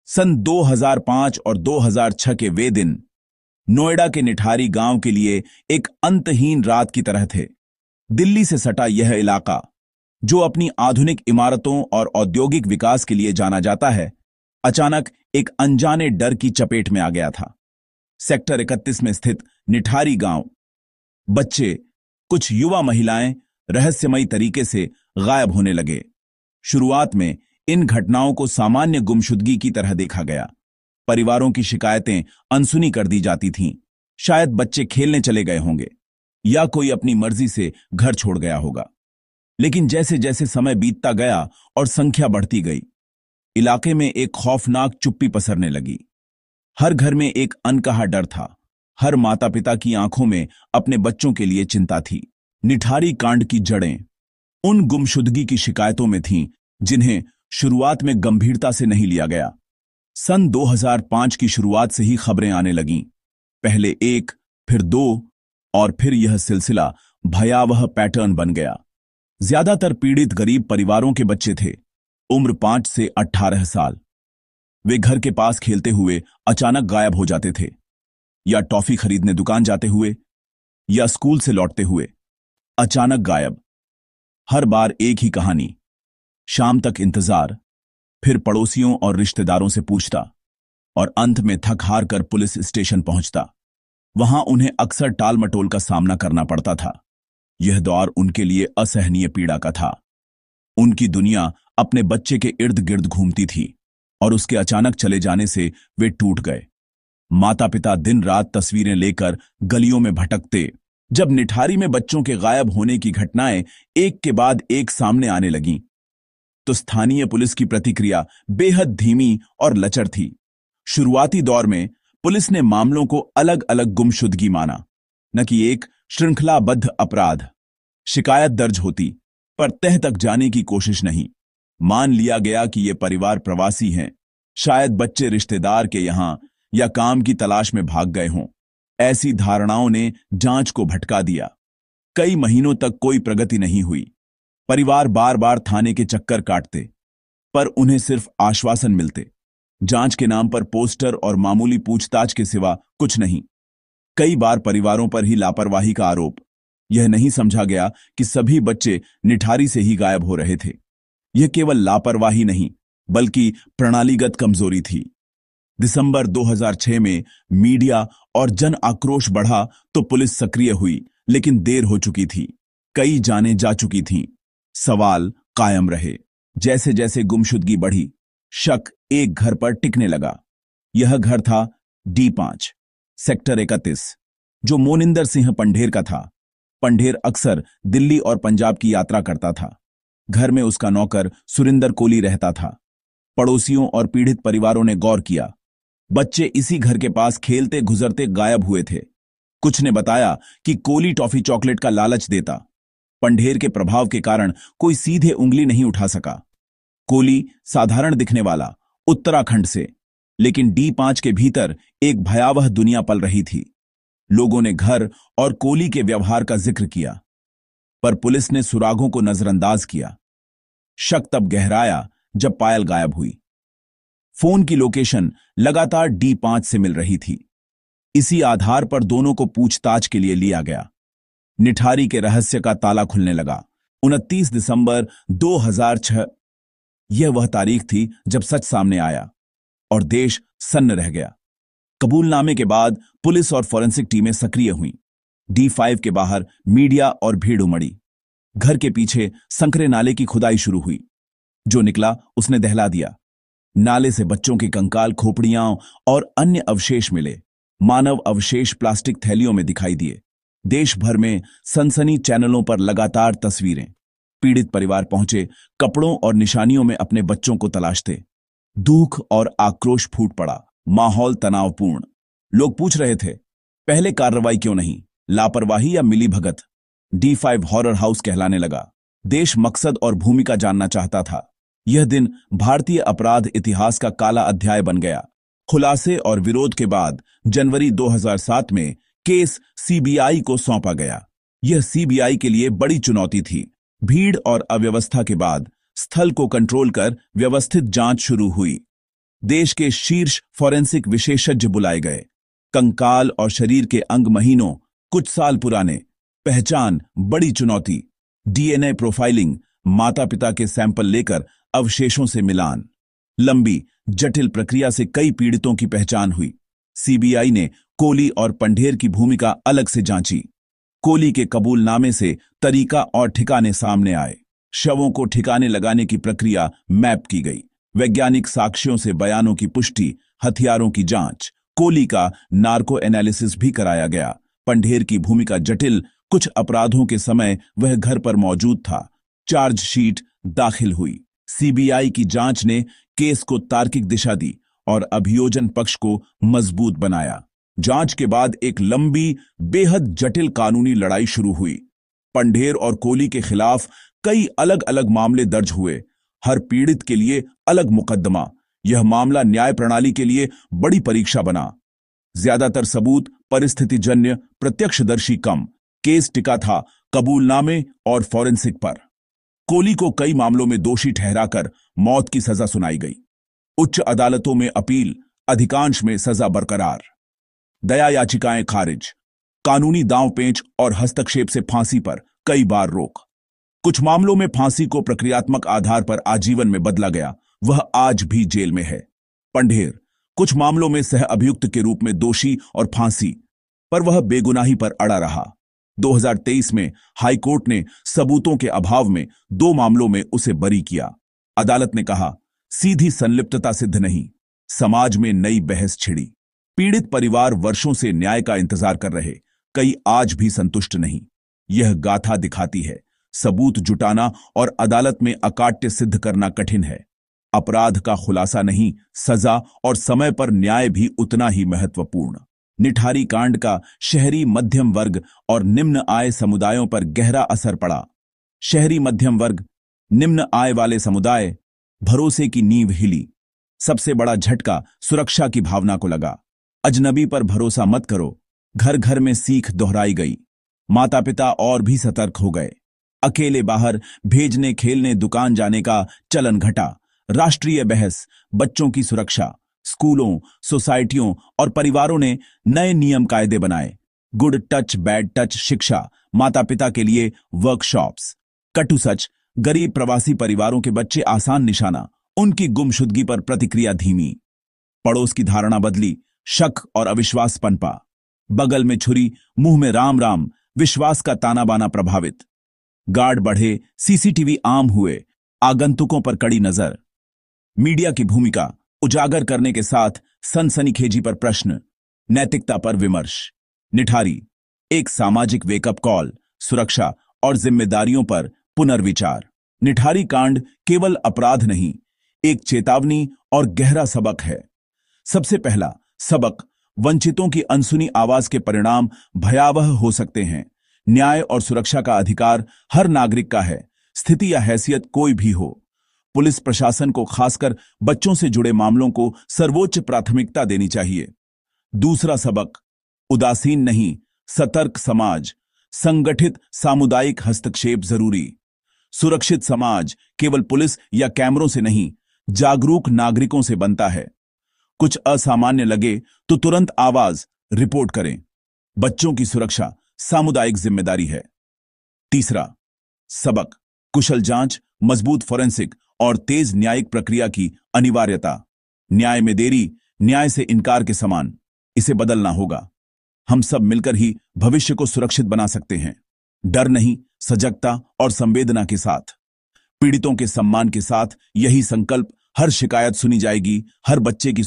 सन 2005 और 2006 के वे दिन नोएडा के निठारी गांव के लिए एक अंतहीन रात की तरह थे। दिल्ली से सटा यह इलाका, जो अपनी आधुनिक इमारतों और औद्योगिक विकास के लिए जाना जाता है, अचानक एक अनजाने डर की चपेट में आ गया था। सेक्टर 31 में स्थित निठारी गांव, बच्चे, कुछ युवा महिलाएं रहस्यमयी तरीके से गायब होने लगे। शुरुआत में इन घटनाओं को सामान्य गुमशुदगी की तरह देखा गया। परिवारों की शिकायतें अनसुनी कर दी जाती थीं। शायद बच्चे खेलने चले गए होंगे या कोई अपनी मर्जी से घर छोड़ गया होगा। लेकिन जैसे जैसे समय बीतता गया और संख्या बढ़ती गई, इलाके में एक खौफनाक चुप्पी पसरने लगी। हर घर में एक अनकहा डर था। हर माता पिता की आंखों में अपने बच्चों के लिए चिंता थी। निठारी कांड की जड़ें उन गुमशुदगी की शिकायतों में थीं जिन्हें शुरुआत में गंभीरता से नहीं लिया गया। सन 2005 की शुरुआत से ही खबरें आने लगीं। पहले एक, फिर दो, और फिर यह सिलसिला भयावह पैटर्न बन गया। ज्यादातर पीड़ित गरीब परिवारों के बच्चे थे, उम्र 5 से 18 साल। वे घर के पास खेलते हुए अचानक गायब हो जाते थे, या टॉफी खरीदने दुकान जाते हुए, या स्कूल से लौटते हुए अचानक गायब। हर बार एक ही कहानी। शाम तक इंतजार, फिर पड़ोसियों और रिश्तेदारों से पूछता, और अंत में थक हार कर पुलिस स्टेशन पहुंचता। वहां उन्हें अक्सर टाल मटोल का सामना करना पड़ता था। यह दौर उनके लिए असहनीय पीड़ा का था। उनकी दुनिया अपने बच्चे के इर्द गिर्द घूमती थी, और उसके अचानक चले जाने से वे टूट गए। माता पिता दिन रात तस्वीरें लेकर गलियों में भटकते। जब निठारी में बच्चों के गायब होने की घटनाएं एक के बाद एक सामने आने लगीं, तो स्थानीय पुलिस की प्रतिक्रिया बेहद धीमी और लचर थी। शुरुआती दौर में पुलिस ने मामलों को अलग अलग गुमशुदगी माना, न कि एक श्रृंखलाबद्ध अपराध। शिकायत दर्ज होती, पर तह तक जाने की कोशिश नहीं। मान लिया गया कि ये परिवार प्रवासी हैं, शायद बच्चे रिश्तेदार के यहां या काम की तलाश में भाग गए हों। ऐसी धारणाओं ने जांच को भटका दिया। कई महीनों तक कोई प्रगति नहीं हुई। परिवार बार बार थाने के चक्कर काटते, पर उन्हें सिर्फ आश्वासन मिलते। जांच के नाम पर पोस्टर और मामूली पूछताछ के सिवा कुछ नहीं। कई बार परिवारों पर ही लापरवाही का आरोप। यह नहीं समझा गया कि सभी बच्चे निठारी से ही गायब हो रहे थे। यह केवल लापरवाही नहीं, बल्कि प्रणालीगत कमजोरी थी। दिसंबर 2006 में मीडिया और जन आक्रोश बढ़ा तो पुलिस सक्रिय हुई, लेकिन देर हो चुकी थी। कई जानें जा चुकी थीं। सवाल कायम रहे। जैसे जैसे गुमशुदगी बढ़ी, शक एक घर पर टिकने लगा। यह घर था D5, सेक्टर 31, जो मोनिंदर सिंह पंढेर का था। पंढेर अक्सर दिल्ली और पंजाब की यात्रा करता था। घर में उसका नौकर सुरिंदर कोली रहता था। पड़ोसियों और पीड़ित परिवारों ने गौर किया। बच्चे इसी घर के पास खेलते गुजरते गायब हुए थे। कुछ ने बताया कि कोली टॉफी चॉकलेट का लालच देता। पंढेर के प्रभाव के कारण कोई सीधे उंगली नहीं उठा सका। कोली साधारण दिखने वाला, उत्तराखंड से, लेकिन D5 के भीतर एक भयावह दुनिया पल रही थी। लोगों ने घर और कोली के व्यवहार का जिक्र किया, पर पुलिस ने सुरागों को नजरअंदाज किया। शक तब गहराया जब पायल गायब हुई। फोन की लोकेशन लगातार D5 से मिल रही थी। इसी आधार पर दोनों को पूछताछ के लिए लिया गया। निठारी के रहस्य का ताला खुलने लगा। 29 दिसंबर 2006 यह वह तारीख थी जब सच सामने आया और देश सन्न रह गया। कबूलनामे के बाद पुलिस और फॉरेंसिक टीमें सक्रिय हुईं। D5 के बाहर मीडिया और भीड़ उमड़ी। घर के पीछे संकरे नाले की खुदाई शुरू हुई। जो निकला उसने दहला दिया। नाले से बच्चों के कंकाल, खोपड़ियां और अन्य अवशेष मिले। मानव अवशेष प्लास्टिक थैलियों में दिखाई दिए। देश भर में सनसनी चैनलों पर लगातार तस्वीरें। पीड़ित परिवार पहुंचे, कपड़ों और निशानियों में अपने बच्चों को तलाशते। दुख और आक्रोश फूट पड़ा। माहौल तनावपूर्ण। लोग पूछ रहे थे, पहले कार्रवाई क्यों नहीं? लापरवाही या मिलीभगत? D5 हॉरर हाउस कहलाने लगा। देश मकसद और भूमिका जानना चाहता था। यह दिन भारतीय अपराध इतिहास का काला अध्याय बन गया। खुलासे और विरोध के बाद जनवरी 2007 में केस CBI को सौंपा गया। यह CBI के लिए बड़ी चुनौती थी। भीड़ और अव्यवस्था के बाद स्थल को कंट्रोल कर व्यवस्थित जांच शुरू हुई। देश के शीर्ष फॉरेंसिक विशेषज्ञ बुलाए गए। कंकाल और शरीर के अंग महीनों, कुछ साल पुराने। पहचान बड़ी चुनौती। डीएनए प्रोफाइलिंग, माता पिता के सैंपल लेकर अवशेषों से मिलान। लंबी जटिल प्रक्रिया से कई पीड़ितों की पहचान हुई। सीबीआई ने कोली और पंढेर की भूमिका अलग से जांची। कोली के कबूलनामे से तरीका और ठिकाने सामने आए। शवों को ठिकाने लगाने की प्रक्रिया मैप की गई। वैज्ञानिक साक्ष्यों से बयानों की पुष्टि, हथियारों की जांच। कोली का नार्को एनालिसिस भी कराया गया। पंढेर की भूमिका जटिल, कुछ अपराधों के समय वह घर पर मौजूद था। चार्जशीट दाखिल हुई। सीबीआई की जांच ने केस को तार्किक दिशा दी और अभियोजन पक्ष को मजबूत बनाया। जांच के बाद एक लंबी, बेहद जटिल कानूनी लड़ाई शुरू हुई। पंढेर और कोली के खिलाफ कई अलग अलग मामले दर्ज हुए, हर पीड़ित के लिए अलग मुकदमा। यह मामला न्याय प्रणाली के लिए बड़ी परीक्षा बना। ज्यादातर सबूत परिस्थितिजन्य, प्रत्यक्षदर्शी कम। केस टिका था कबूलनामे और फॉरेंसिक पर। कोली को कई मामलों में दोषी ठहराकर मौत की सजा सुनाई गई। उच्च अदालतों में अपील, अधिकांश में सजा बरकरार। दया याचिकाएं खारिज। कानूनी दांवपेच और हस्तक्षेप से फांसी पर कई बार रोक। कुछ मामलों में फांसी को प्रक्रियात्मक आधार पर आजीवन में बदला गया, वह आज भी जेल में है। पंढेर कुछ मामलों में सह अभियुक्त के रूप में दोषी और फांसी, पर वह बेगुनाही पर अड़ा रहा। 2023 में हाईकोर्ट ने सबूतों के अभाव में 2 मामलों में उसे बरी किया। अदालत ने कहा, सीधी संलिप्तता सिद्ध नहीं। समाज में नई बहस छिड़ी। पीड़ित परिवार वर्षों से न्याय का इंतजार कर रहे, कई आज भी संतुष्ट नहीं। यह गाथा दिखाती है, सबूत जुटाना और अदालत में अकाट्य सिद्ध करना कठिन है। अपराध का खुलासा नहीं, सजा और समय पर न्याय भी उतना ही महत्वपूर्ण। निठारी कांड का शहरी मध्यम वर्ग और निम्न आय समुदायों पर गहरा असर पड़ा। शहरी मध्यम वर्ग, निम्न आय वाले समुदाय, भरोसे की नींव हिली। सबसे बड़ा झटका सुरक्षा की भावना को लगा। अजनबी पर भरोसा मत करो, घर घर में सीख दोहराई गई। माता पिता और भी सतर्क हो गए। अकेले बाहर भेजने, खेलने, दुकान जाने का चलन घटा। राष्ट्रीय बहस, बच्चों की सुरक्षा। स्कूलों, सोसाइटियों और परिवारों ने नए नियम कायदे बनाए। गुड टच बैड टच शिक्षा, माता पिता के लिए वर्कशॉप्स। कटु सच, गरीब प्रवासी परिवारों के बच्चे आसान निशाना, उनकी गुमशुदगी पर प्रतिक्रिया धीमी। पड़ोस की धारणा बदली, शक और अविश्वास पनपा। बगल में छुरी, मुंह में राम राम, विश्वास का ताना बाना प्रभावित। गार्ड बढ़े, सीसीटीवी आम हुए, आगंतुकों पर कड़ी नजर। मीडिया की भूमिका उजागर करने के साथ सनसनीखेजी पर प्रश्न, नैतिकता पर विमर्श। निठारी एक सामाजिक वेकअप कॉल, सुरक्षा और जिम्मेदारियों पर पुनर्विचार। निठारी कांड केवल अपराध नहीं, एक चेतावनी और गहरा सबक है। सबसे पहला सबक, वंचितों की अनसुनी आवाज के परिणाम भयावह हो सकते हैं। न्याय और सुरक्षा का अधिकार हर नागरिक का है, स्थिति या हैसियत कोई भी हो। पुलिस प्रशासन को, खासकर बच्चों से जुड़े मामलों को सर्वोच्च प्राथमिकता देनी चाहिए। दूसरा सबक, उदासीन नहीं, सतर्क समाज, संगठित सामुदायिक हस्तक्षेप जरूरी। सुरक्षित समाज केवल पुलिस या कैमरों से नहीं, जागरूक नागरिकों से बनता है। कुछ असामान्य लगे तो तुरंत आवाज, रिपोर्ट करें। बच्चों की सुरक्षा सामुदायिक जिम्मेदारी है। तीसरा सबक, कुशल जांच, मजबूत फॉरेंसिक और तेज न्यायिक प्रक्रिया की अनिवार्यता। न्याय में देरी न्याय से इनकार के समान, इसे बदलना होगा। हम सब मिलकर ही भविष्य को सुरक्षित बना सकते हैं। डर नहीं, सजगता और संवेदना के साथ। पीड़ितों के सम्मान के साथ यही संकल्प, हर शिकायत सुनी जाएगी, हर बच्चे की